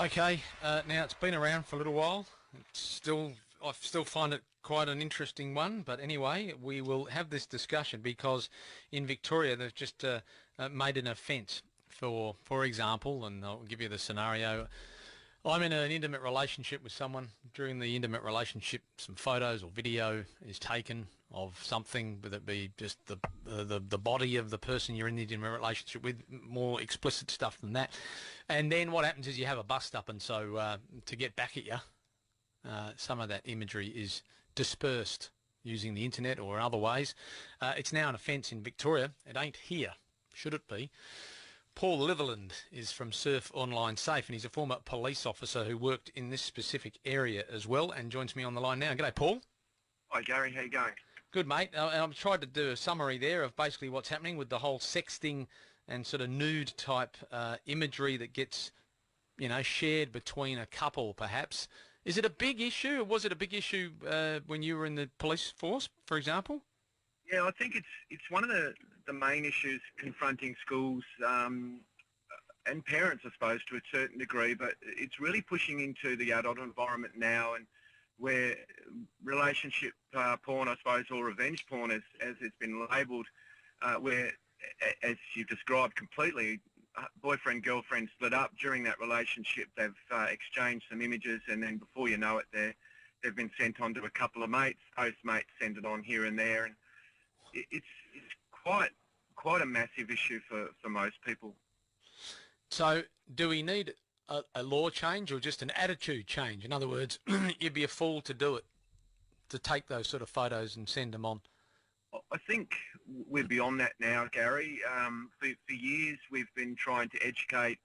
Okay, now it's been around for a little while. I still find it quite an interesting one. But anyway, we will have this discussion because in Victoria they've just made an offence for example, and I'll give you the scenario. I'm in an intimate relationship with someone. During the intimate relationship, some photos or video is taken of something, whether it be just the body of the person you're in the intimate relationship with, more explicit stuff than that. And then what happens is you have a bust up, and so to get back at you, some of that imagery is dispersed using the internet or in other ways. It's now an offence in Victoria. It ain't here, should it be? Paul Litherland is from Surf Online Safe, and he's a former police officer who worked in this specific area as well, and joins me on the line now. G'day, Paul. Hi, Gary. How you going? Good, mate. I've tried to do a summary there of basically what's happening with the whole sexting and sort of nude type imagery that gets, shared between a couple, perhaps. Is it a big issue, or was it a big issue when you were in the police force, for example? Yeah, I think it's one of the main issues confronting schools and parents, I suppose, to a certain degree, but it's really pushing into the adult environment now, and where relationship porn, I suppose, or revenge porn, as it's been labelled, where, as you've described completely, boyfriend, girlfriend split up. During that relationship, they've exchanged some images, and then before you know it, they've been sent on to a couple of mates. Those mates send it on here and there, and it's quite a massive issue for most people. So do we need a law change or just an attitude change? In other words, you'd be a fool to do it, to take those sort of photos and send them on. I think we're beyond that now, Gary. For years we've been trying to educate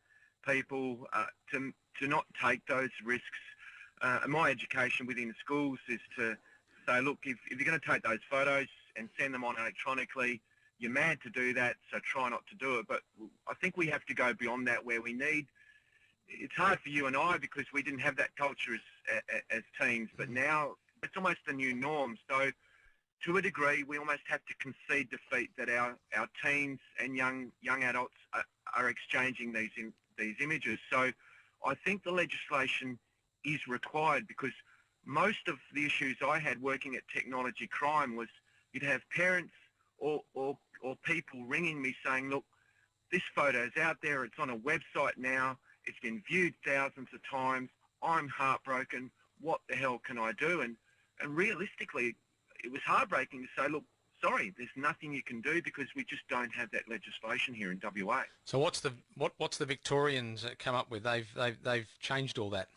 people to not take those risks. My education within schools is to say, look, if you're going to take those photos and send them on electronically, you're mad to do that, so try not to do it. But I think we have to go beyond that, where we need... It's hard for you and I because we didn't have that culture as teens, but now it's almost the new norm. So to a degree, we almost have to concede defeat that our teens and young adults are exchanging these images. So I think the legislation is required, because most of the issues I had working at technology crime was you'd have parents or people ringing me saying, look, this photo's out there, it's on a website now, it's been viewed thousands of times, I'm heartbroken, what the hell can I do? And realistically, it was heartbreaking to say, look, sorry, there's nothing you can do because we just don't have that legislation here in WA. So what's the Victorians come up with? They've changed all that.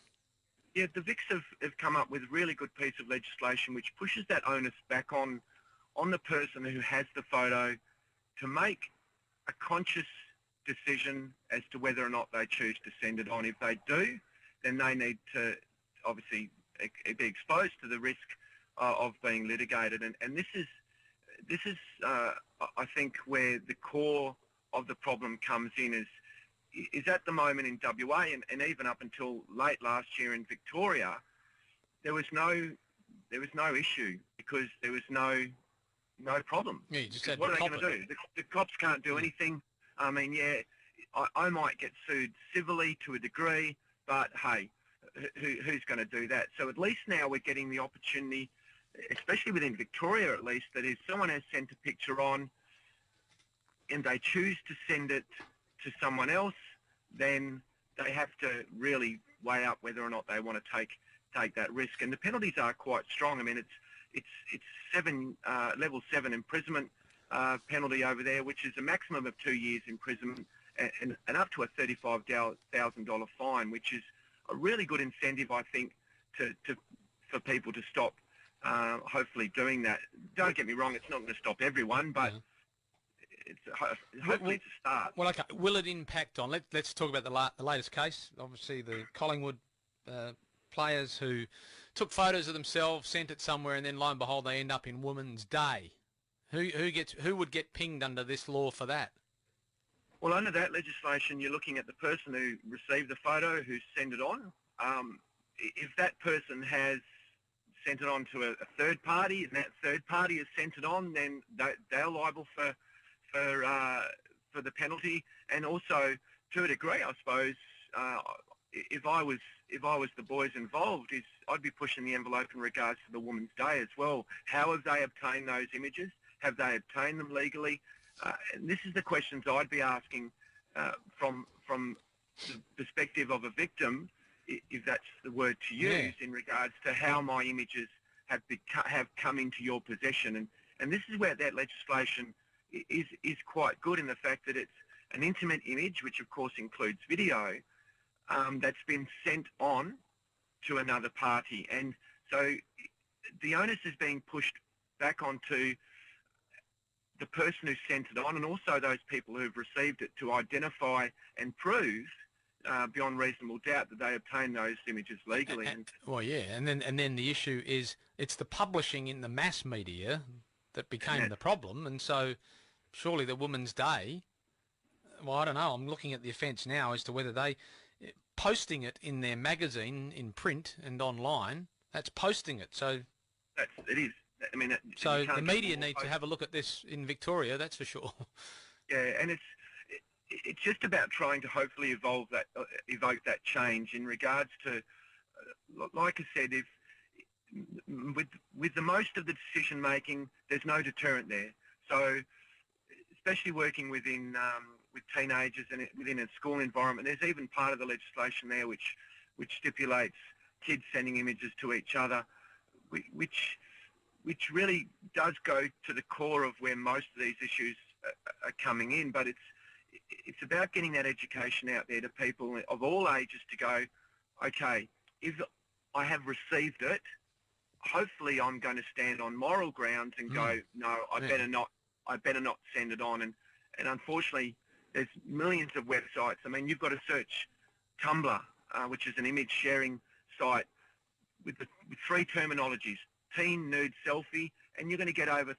Yeah, the Vics have come up with a really good piece of legislation which pushes that onus back on the person who has the photo to make a conscious decision as to whether or not they choose to send it on. If they do, then they need to obviously be exposed to the risk of being litigated. And this is I think where the core of the problem comes in, is at the moment in WA and even up until late last year in Victoria, there was no issue because there was no problem. Yeah, you just had what are they going to do? The cops can't do anything. I mean, yeah, I might get sued civilly to a degree, but hey, who's going to do that? So at least now we're getting the opportunity, especially within Victoria at least, that if someone has sent a picture on and they choose to send it to someone else, then they have to really weigh up whether or not they want to take that risk. And the penalties are quite strong. I mean, it's level 7 imprisonment penalty over there, which is a maximum of 2 years imprisonment and up to a $35,000 fine, which is a really good incentive, I think, for people to stop hopefully doing that. Don't get me wrong, it's not going to stop everyone, but hopefully it's a start. Well, okay. Will it impact on... Let's talk about the latest case. Obviously, the Collingwood players who took photos of themselves, sent it somewhere, and then lo and behold, they end up in Women's Day. Who would get pinged under this law for that? Well, under that legislation, you're looking at the person who received the photo, who sent it on. If that person has sent it on to a third party, and that third party has sent it on, then they're liable for the penalty. And also, to a degree, I suppose, if I was the boys involved, is I'd be pushing the envelope in regards to the Women's Day as well. How have they obtained those images? Have they obtained them legally? And this is the questions I'd be asking from the perspective of a victim, if that's the word to use, in regards to how my images have come into your possession. And this is where that legislation is quite good, in the fact that it's an intimate image, which of course includes video, that's been sent on to another party. And so the onus is being pushed back onto the person who sent it on, and also those people who've received it, to identify and prove beyond reasonable doubt that they obtained those images legally. Well, yeah, and then the issue is it's the publishing in the mass media that became the problem, and so surely the Women's Day, well, I don't know, I'm looking at the offence now as to whether they, posting it in their magazine, in print and online, that's posting it, so... It is. I mean, so the media need to have a look at this in Victoria, that's for sure. Yeah, and it's just about trying to hopefully evoke that change in regards to, like I said, if with the most of the decision making, there's no deterrent there. So, especially working within with teenagers and within a school environment, there's even part of the legislation there which stipulates kids sending images to each other, which really does go to the core of where most of these issues are coming in. But it's about getting that education out there to people of all ages to go, okay, if I have received it, hopefully I'm going to stand on moral grounds and go, no, I better not send it on. And unfortunately, there's millions of websites. I mean, you've got to search Tumblr, which is an image sharing site with three terminologies: teen nude selfie, and you're going to get over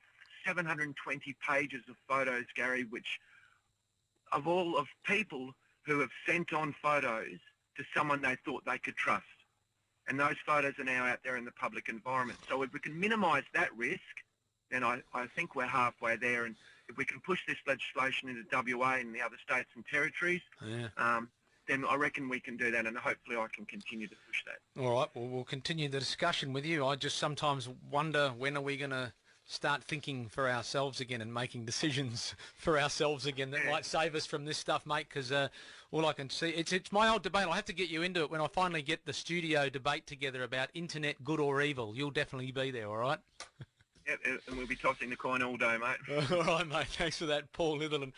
720 pages of photos, Gary, which of people who have sent on photos to someone they thought they could trust. And those photos are now out there in the public environment. So if we can minimise that risk, then I think we're halfway there. And if we can push this legislation into WA and the other states and territories, then I reckon we can do that, and hopefully I can continue to push that. All right, well, we'll continue the discussion with you. I just sometimes wonder, when are we going to start thinking for ourselves again and making decisions for ourselves again that might save us from this stuff, mate, because all I can see, it's my old debate. I'll have to get you into it when I finally get the studio debate together about internet good or evil. You'll definitely be there, all right? Yep, and we'll be tossing the coin all day, mate. All right, mate. Thanks for that, Paul Litherland.